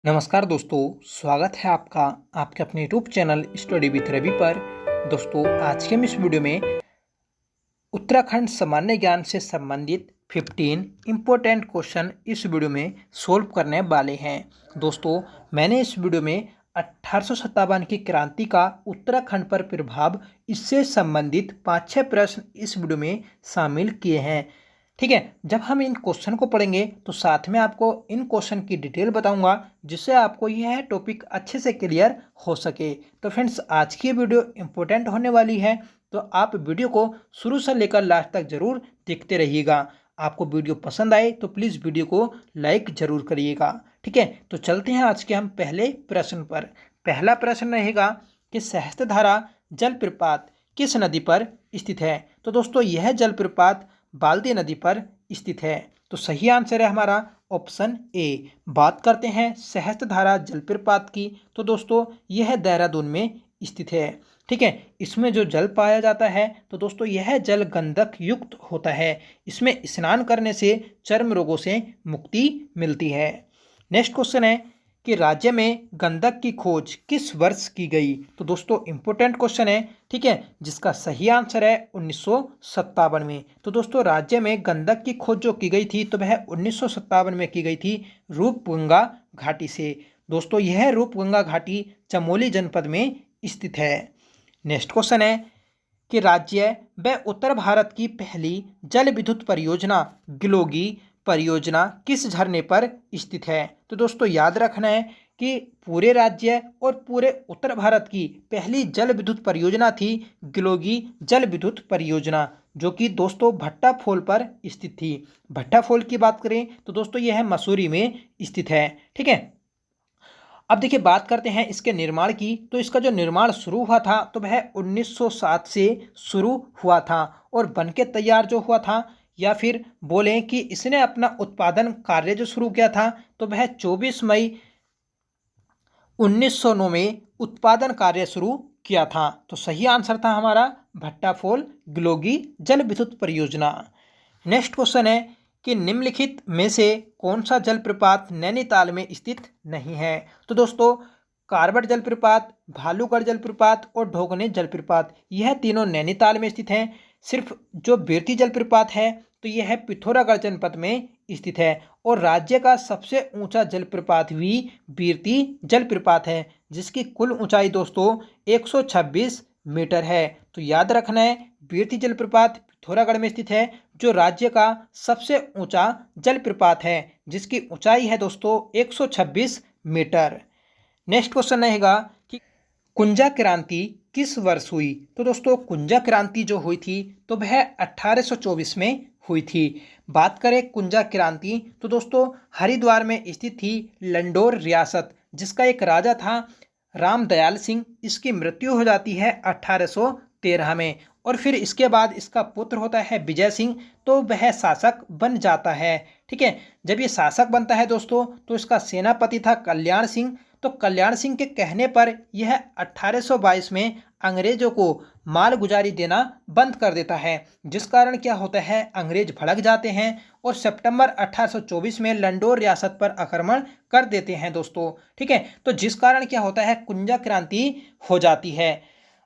नमस्कार दोस्तों, स्वागत है आपका आपके अपने YouTube channel study with Ravi पर। दोस्तों, आज के हम इस वीडियो में उत्तराखंड सामान्य ज्ञान से संबंधित 15 इम्पोर्टेंट क्वेश्चन इस वीडियो में सोल्व करने वाले हैं। दोस्तों, मैंने इस वीडियो में 1857 की क्रांति का उत्तराखंड पर प्रभाव, इससे संबंधित 5-6 प्रश्न इस वीडियो में शामिल किए हैं। ठीक है, जब हम इन क्वेश्चन को पढ़ेंगे तो साथ में आपको इन क्वेश्चन की डिटेल बताऊंगा, जिससे आपको यह टॉपिक अच्छे से क्लियर हो सके। तो फ्रेंड्स, आज की वीडियो इंपॉर्टेंट होने वाली है, तो आप वीडियो को शुरू से लेकर लास्ट तक जरूर देखते रहिएगा। आपको वीडियो पसंद आए तो प्लीज़ वीडियो को लाइक जरूर करिएगा। ठीक है, तो चलते हैं आज के हम पहले प्रश्न पर। पहला प्रश्न रहेगा कि सहस्त्रधारा जलप्रपात किस नदी पर स्थित है। तो दोस्तों, यह जलप्रपात बाल्दी नदी पर स्थित है। तो सही आंसर है हमारा ऑप्शन ए। बात करते हैं सहस्त्रधारा जलप्रपात की, तो दोस्तों यह देहरादून में स्थित है। ठीक है, इसमें जो जल पाया जाता है तो दोस्तों यह जल गंधक युक्त होता है। इसमें स्नान करने से चर्म रोगों से मुक्ति मिलती है। नेक्स्ट क्वेश्चन है कि राज्य में गंधक की खोज किस वर्ष की गई। तो दोस्तों इंपॉर्टेंट क्वेश्चन है, ठीक है, जिसका सही आंसर है 1957 में। तो दोस्तों, राज्य में गंधक की खोज जो की गई थी तो वह 1957 में की गई थी रूपगंगा घाटी से। दोस्तों, यह रूपगंगा घाटी चमोली जनपद में स्थित है। नेक्स्ट क्वेश्चन है कि राज्य व उत्तर भारत की पहली जल विद्युत परियोजना गिलोगी परियोजना किस झरने पर स्थित है। तो दोस्तों याद रखना है कि पूरे राज्य और पूरे उत्तर भारत की पहली जल विद्युत परियोजना थी गिलोगी जल विद्युत परियोजना, जो कि दोस्तों भट्टा फॉल पर स्थित थी। भट्टा फॉल की बात करें तो दोस्तों यह मसूरी में स्थित है। ठीक है, अब देखिए बात करते हैं इसके निर्माण की। तो इसका जो निर्माण शुरू हुआ था तो वह 1907 से शुरू हुआ था, और बनके तैयार जो हुआ था, या फिर बोलें कि इसने अपना उत्पादन कार्य जो शुरू किया था तो वह 24 मई 1909 में उत्पादन कार्य शुरू किया था। तो सही आंसर था हमारा भट्टा फॉल गिलोगी जल विद्युत परियोजना। नेक्स्ट क्वेश्चन है कि निम्नलिखित में से कौन सा जलप्रपात नैनीताल में स्थित नहीं है। तो दोस्तों कारबट जलप्रपात, भालूगढ़ जलप्रपात और ढोगने जलप्रपात, यह तीनों नैनीताल में स्थित हैं। सिर्फ जो बिरती जलप्रपात है तो यह पिथौरागढ़ जनपद में स्थित है, और राज्य का सबसे ऊंचा जलप्रपात भी बिरती जलप्रपात है, जिसकी कुल ऊंचाई दोस्तों 126 मीटर है। तो याद रखना है, बिरती जलप्रपात पिथौरागढ़ में स्थित है, जो राज्य का सबसे ऊंचा जलप्रपात है, जिसकी ऊंचाई है दोस्तों 126 मीटर। नेक्स्ट क्वेश्चन रहेगा कि कुंजा क्रांति किस वर्ष हुई। तो दोस्तों कुंजा क्रांति जो हुई थी तो वह 1824 में हुई थी। बात करें कुंजा क्रांति तो दोस्तों हरिद्वार में स्थित थी लंडौर रियासत, जिसका एक राजा था रामदयाल सिंह। इसकी मृत्यु हो जाती है 1813 में, और फिर इसके बाद इसका पुत्र होता है विजय सिंह, तो वह शासक बन जाता है। ठीक है, जब ये शासक बनता है दोस्तों तो इसका सेनापति था कल्याण सिंह। तो कल्याण सिंह के कहने पर यह 1822 में अंग्रेजों को मालगुजारी देना बंद कर देता है, जिस कारण क्या होता है, अंग्रेज भड़क जाते हैं और सितंबर 1824 में लंडौर रियासत पर आक्रमण कर देते हैं दोस्तों। ठीक है, तो जिस कारण क्या होता है, कुंजा क्रांति हो जाती है।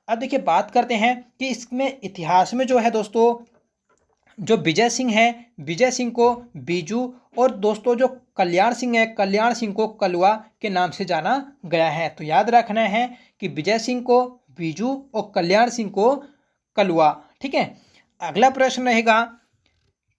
अब देखिए बात करते हैं कि इसमें इतिहास में जो है दोस्तों, जो विजय सिंह है, विजय सिंह को बीजू, और दोस्तों जो कल्याण सिंह है, कल्याण सिंह को कलवा के नाम से जाना गया है। तो याद रखना है कि विजय सिंह को बीजू और कल्याण सिंह को कलवा। ठीक है, अगला प्रश्न रहेगा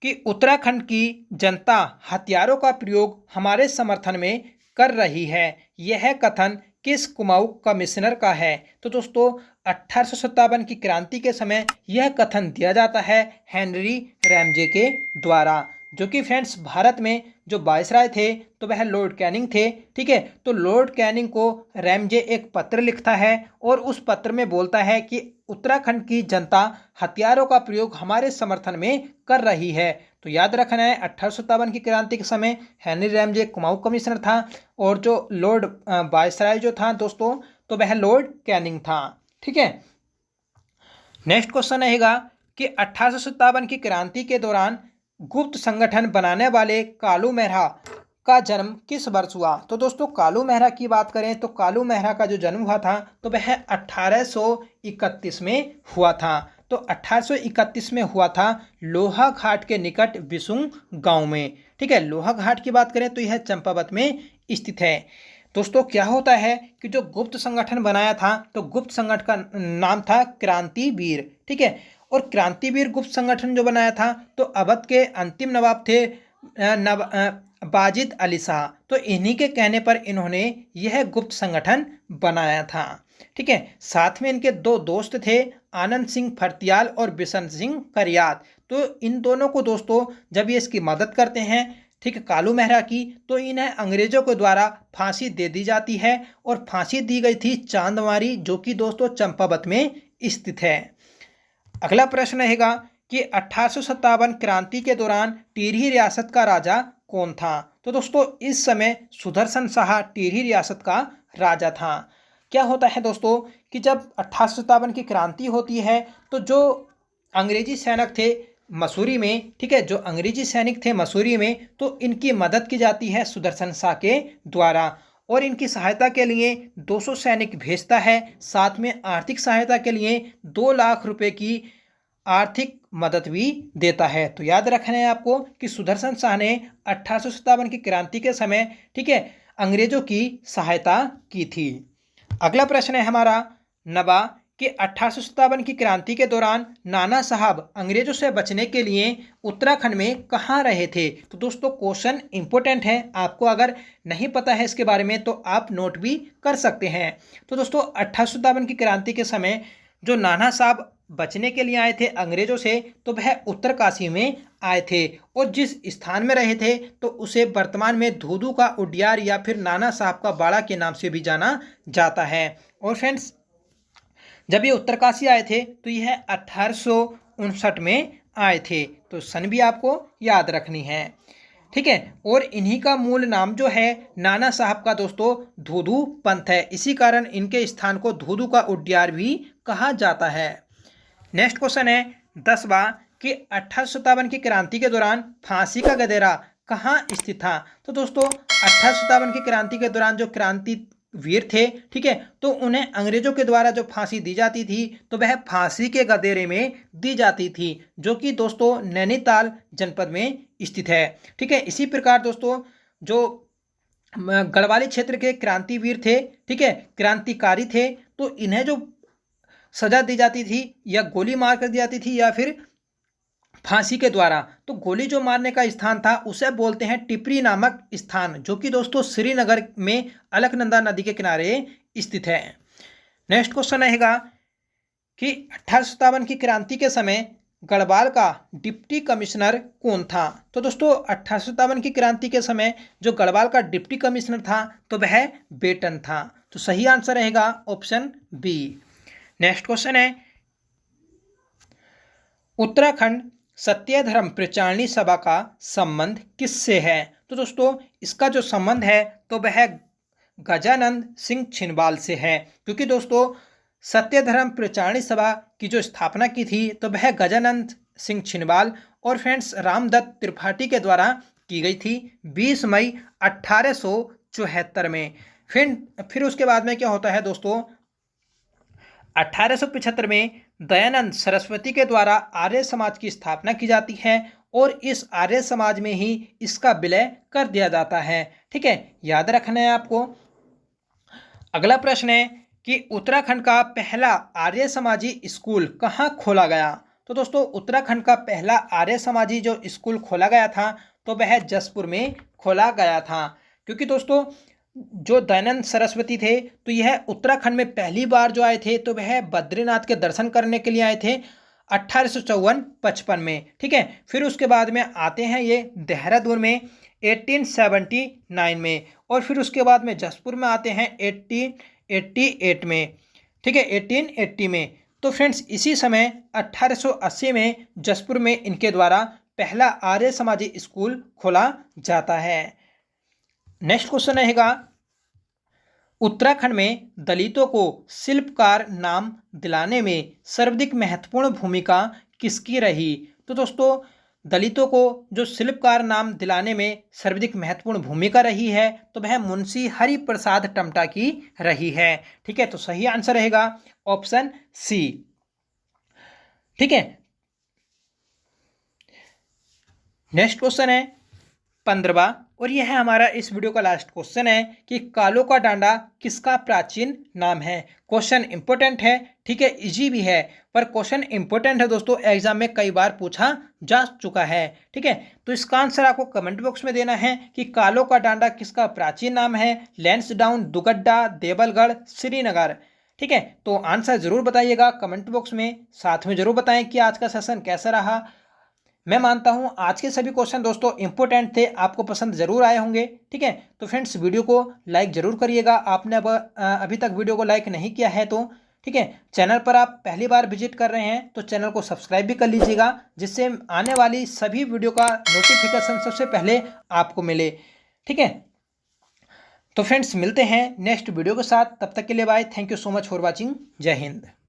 कि उत्तराखंड की जनता हथियारों का प्रयोग हमारे समर्थन में कर रही है, यह कथन किस कुमाऊं कमिश्नर का है। तो दोस्तों 1857 की क्रांति के समय यह कथन दिया जाता है हेनरी रैमजे के द्वारा, जो कि फ्रेंड्स भारत में जो वायसराय थे तो वह लॉर्ड कैनिंग थे। ठीक है, तो लॉर्ड कैनिंग को रैमजे एक पत्र लिखता है, और उस पत्र में बोलता है कि उत्तराखंड की जनता हथियारों का प्रयोग हमारे समर्थन में कर रही है। तो याद रखना है 1857 की क्रांति के समय हेनरी रैमजे कुमाऊं कमिश्नर था, और जो लॉर्ड वायसराय जो था दोस्तों तो वह लॉर्ड कैनिंग था। ठीक है, नेक्स्ट क्वेश्चन रहेगा कि 1857 की क्रांति के दौरान गुप्त संगठन बनाने वाले कालू मेहरा का जन्म किस वर्ष हुआ? तो दोस्तों कालू मेहरा की बात करें तो कालू मेहरा का जो जन्म हुआ था तो वह 1831 में हुआ था। तो 1831 में हुआ था लोहा घाट के निकट बिसुंग गांव में। ठीक है, लोहा घाट की बात करें तो यह चंपावत में स्थित है। दोस्तों क्या होता है कि जो गुप्त संगठन बनाया था तो गुप्त संगठन का नाम था क्रांतिवीर। ठीक है, और क्रांतिवीर गुप्त संगठन जो बनाया था तो अवध के अंतिम नवाब थे बाजिद अली शाह। तो इन्हीं के कहने पर इन्होंने यह गुप्त संगठन बनाया था। ठीक है, साथ में इनके दो दोस्त थे आनंद सिंह फर्तियाल और बिशन सिंह करियात। तो इन दोनों को दोस्तों जब ये इसकी मदद करते हैं, ठीक है, कालू मेहरा की, तो इन्हें अंग्रेजों के द्वारा फांसी दे दी जाती है और फांसी दी गई थी चांदमारी, जो कि दोस्तों चंपावत में स्थित है। अगला प्रश्न रहेगा कि 1857 क्रांति के दौरान टिहरी रियासत का राजा कौन था? तो दोस्तों इस समय सुदर्शन शाह टिहरी रियासत का राजा था। क्या होता है दोस्तों कि जब 1857 की क्रांति होती है तो जो अंग्रेजी सैनिक थे मसूरी में, ठीक है, जो अंग्रेजी सैनिक थे मसूरी में, तो इनकी मदद की जाती है सुदर्शन शाह के द्वारा और इनकी सहायता के लिए 200 सैनिक भेजता है। साथ में आर्थिक सहायता के लिए 2 लाख रुपए की आर्थिक मदद भी देता है। तो याद रखना है आपको कि सुदर्शन शाह ने 1857 की क्रांति के समय, ठीक है, अंग्रेजों की सहायता की थी। अगला प्रश्न है हमारा नवा कि 1857 की क्रांति के दौरान नाना साहब अंग्रेजों से बचने के लिए उत्तराखंड में कहाँ रहे थे? तो दोस्तों क्वेश्चन इंपॉर्टेंट है, आपको अगर नहीं पता है इसके बारे में तो आप नोट भी कर सकते हैं। तो दोस्तों 1857 की क्रांति के समय जो नाना साहब बचने के लिए आए थे अंग्रेजों से तो वह उत्तरकाशी में आए थे और जिस स्थान में रहे थे तो उसे वर्तमान में धूधू का उडियार या फिर नाना साहब का बाड़ा के नाम से भी जाना जाता है। और फ्रेंड्स जब ये उत्तरकाशी आए थे तो यह 1859 में आए थे। तो सन भी आपको याद रखनी है। ठीक है, और इन्हीं का मूल नाम जो है नाना साहब का दोस्तों धूधू पंथ है, इसी कारण इनके स्थान को धूधू का उडियार भी कहा जाता है। नेक्स्ट क्वेश्चन है 10वां कि 1857 की क्रांति के दौरान फांसी का गदेरा कहाँ स्थित था? तो दोस्तों 1857 की क्रांति के दौरान जो क्रांतिवीर थे, ठीक है, तो उन्हें अंग्रेजों के द्वारा जो फांसी दी जाती थी तो वह फांसी के गदेरे में दी जाती थी, जो कि दोस्तों नैनीताल जनपद में स्थित है। ठीक है, इसी प्रकार दोस्तों जो गढ़वाली क्षेत्र के क्रांतिवीर थे, ठीक है, क्रांतिकारी थे, तो इन्हें जो सजा दी जाती थी या गोली मार कर दी जाती थी या फिर फांसी के द्वारा, तो गोली जो मारने का स्थान था उसे बोलते हैं टिपरी नामक स्थान, जो कि दोस्तों श्रीनगर में अलकनंदा नदी के किनारे स्थित है। नेक्स्ट क्वेश्चन रहेगा कि 1857 की क्रांति के समय गढ़वाल का डिप्टी कमिश्नर कौन था? तो दोस्तों 1857 की क्रांति के समय जो गढ़वाल का डिप्टी कमिश्नर था तो वह बेटन था। तो सही आंसर रहेगा ऑप्शन बी। नेक्स्ट क्वेश्चन है उत्तराखंड सत्यधर्म प्रचारणी सभा का संबंध किससे है? तो दोस्तों इसका जो संबंध है तो वह गजानंद सिंह छिनवाल से है, क्योंकि दोस्तों सत्यधर्म प्रचारणी सभा की जो स्थापना की थी तो वह गजानंद सिंह छिनवाल और फ्रेंड्स रामदत्त त्रिपाठी के द्वारा की गई थी 20 मई 1874 में। फिर उसके बाद में क्या होता है दोस्तों 1875 में दयानंद सरस्वती के द्वारा आर्य समाज की स्थापना की जाती है और इस आर्य समाज में ही इसका विलय कर दिया जाता है। ठीक है, याद रखना है आपको। अगला प्रश्न है कि उत्तराखंड का पहला आर्य समाजी स्कूल कहाँ खोला गया? तो दोस्तों उत्तराखंड का पहला आर्य समाजी जो स्कूल खोला गया था तो वह जसपुर में खोला गया था, क्योंकि दोस्तों जो दयानंद सरस्वती थे तो यह उत्तराखंड में पहली बार जो आए थे तो वह बद्रीनाथ के दर्शन करने के लिए आए थे 1854-55 में। ठीक है, फिर उसके बाद में आते हैं ये देहरादून में 1879 में और फिर उसके बाद में जसपुर में आते हैं 1888 में। ठीक है, 1880 में। तो फ्रेंड्स इसी समय 1880 में जसपुर में इनके द्वारा पहला आर्य समाजी स्कूल खोला जाता है। नेक्स्ट क्वेश्चन रहेगा उत्तराखंड में दलितों को शिल्पकार नाम दिलाने में सर्वाधिक महत्वपूर्ण भूमिका किसकी रही? तो दोस्तों दलितों को जो शिल्पकार नाम दिलाने में सर्वाधिक महत्वपूर्ण भूमिका रही है तो वह मुंशी हरिप्रसाद टमटा की रही है। ठीक है, तो सही आंसर रहेगा ऑप्शन सी। ठीक है, नेक्स्ट क्वेश्चन है 15वां, और यह है हमारा इस वीडियो का लास्ट क्वेश्चन है कि कालो का डांडा किसका प्राचीन नाम है। क्वेश्चन इंपॉर्टेंट है, ठीक है, इजी भी है, पर क्वेश्चन इंपॉर्टेंट है दोस्तों, एग्जाम में कई बार पूछा जा चुका है। ठीक है, तो इसका आंसर आपको कमेंट बॉक्स में देना है कि कालो का डांडा किसका प्राचीन नाम है। लैंसडाउन, दुगड्डा, देवलगढ़, श्रीनगर। ठीक है, तो आंसर जरूर बताइएगा कमेंट बॉक्स में, साथ में जरूर बताएं कि आज का सेशन कैसा रहा। मैं मानता हूं आज के सभी क्वेश्चन दोस्तों इंपॉर्टेंट थे, आपको पसंद जरूर आए होंगे। ठीक है, तो फ्रेंड्स वीडियो को लाइक जरूर करिएगा, आपने अभी तक वीडियो को लाइक नहीं किया है तो। ठीक है, चैनल पर आप पहली बार विजिट कर रहे हैं तो चैनल को सब्सक्राइब भी कर लीजिएगा, जिससे आने वाली सभी वीडियो का नोटिफिकेशन सबसे पहले आपको मिले। ठीक है, तो फ्रेंड्स मिलते हैं नेक्स्ट वीडियो के साथ, तब तक के लिए bye. Thank you so much for watching. जय हिंद।